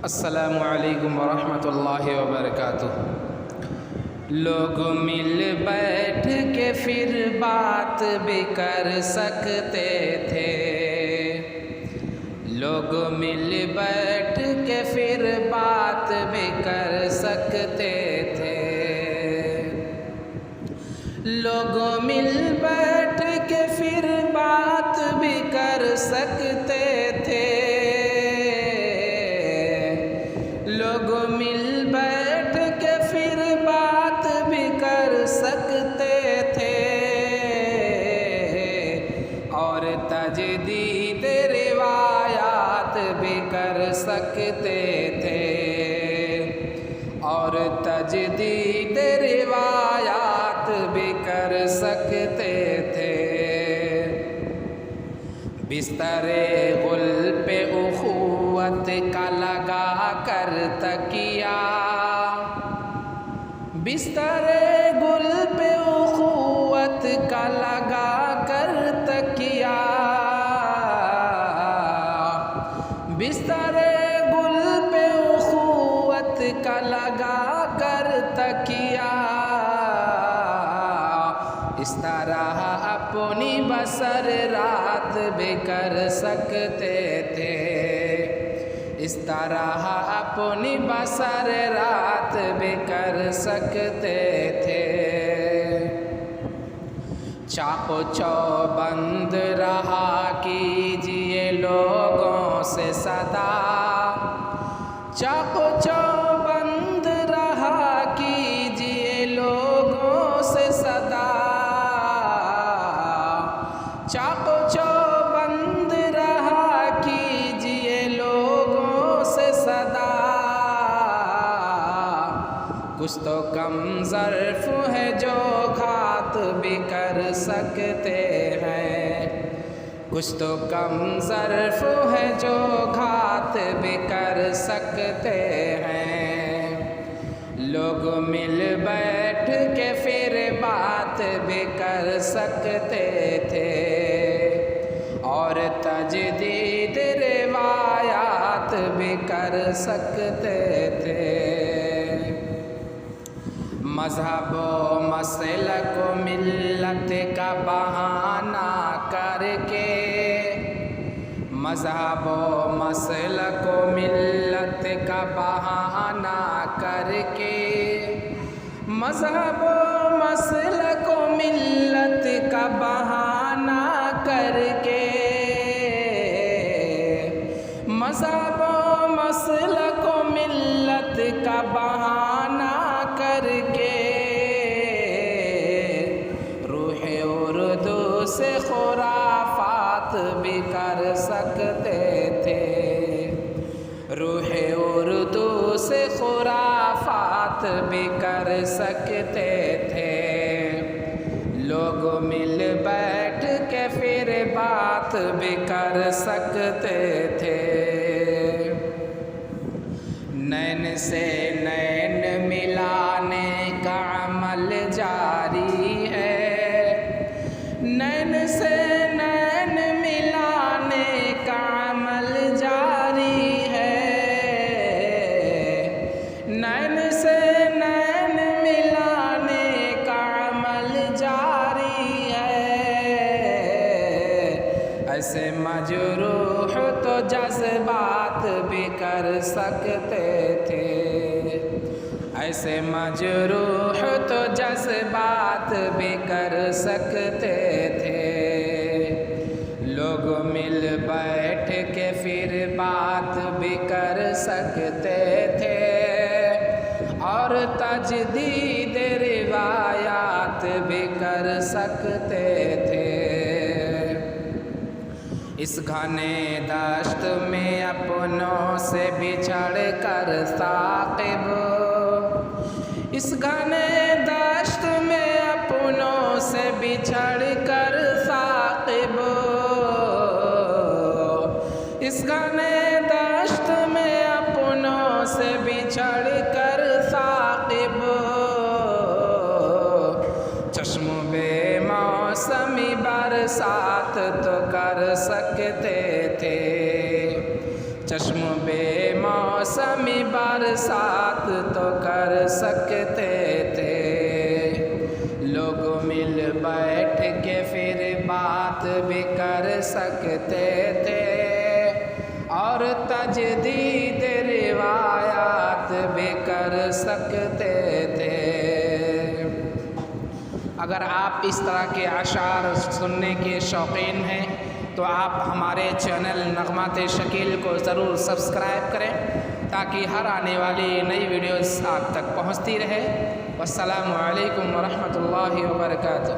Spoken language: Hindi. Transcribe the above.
अस्सलामु अलैकुम वरहमतुल्लाहि वबरकातुह। लोग मिल बैठ के फिर बात भी कर सकते थे। लोग मिल बैठ के फिर बात भी कर सकते थे। लोग मिल बैठ के फिर बात भी कर सकते थे। लोग मिल बैठ के फिर बात भी कर सकते थे और तजदीद रिवायात भी कर सकते थे और तजदीद रिवायात भी कर सकते थे। बिस्तरे गुल पे उखुवत का लगा कर तकिया। बिस्तरे गुल पे उखुवत का लगा कर तकिया। बिस्तरे गुल पे उखुवत का लगा कर तकिया। इस तरह अपनी बसर रात भी कर सकते थे। इस तरह अपनी बसर रात भी कर सकते थे। चाको चौबंद रहा कीजिए लोगों से सदा। चाको चौबंद रहा कीजिए लोगों से सदा। चाको चौबंद रहा कीजिए लोगों से सदा। कुछ तो कम ज़र्फ़ है जो घात भी कर सकते हैं। कुछ तो कम ज़र्फ़ है जो घात भी कर सकते हैं। लोग मिल बैठ के फिर बात भी कर सकते थे और तजदीद रिवायात भी कर सकते थे। मज़हब व मसलक व मिल्लत का बहाना करके। मज़हब व मसलक व मिल्लत का बहाना करके। मज़हब व मसलक व मिल्लत का बहाना करके। मज़हब व मसलक व मिल्लत का बहाना करके रूहे उर्दू से खुराफात भी कर सकते थे। रूहे उर्दू से खुराफात भी कर सकते थे। लोग मिल बैठ के फिर बात भी कर सकते थे। नैन से नैन मिलाने का अमल जारी है। नैन से नैन मिलाने का अमल जारी है। नैन से नैन मिलाने का अमल जारी है। ऐसे मजरूह तो जज्बात भी कर सकते थे। ऐसे मजरूह तो जज्बात भी कर सकते थे। लोग मिल बैठ के फिर बात भी कर सकते थे और तजदीद रिवायात भी कर सकते थे। इस घने दश्त में अपनों से बिछड़ कर साक़िब। इस घने दश्त में अपनों से बिछड़ कर साक़िब। इस घने दश्त में अपनों से बिछड़ कर साक़िब। चश्म बेमौसमी बरसात तो कर सकते थे। चश्म बेमौसमी मौसमी बरसात तो कर सकते थे। लोग मिल बैठ के फिर बात भी कर सकते थे और तजदीद रिवायात भी कर सकते थे। अगर आप इस तरह के अशार सुनने के शौकीन हैं तो आप हमारे चैनल नगमात शकील को ज़रूर सब्सक्राइब करें ताकि हर आने वाली नई वीडियोस आप तक पहुंचती रहे। वस्सलामु अलैकुम वरहमतुल्लाहि वबरकातुहू।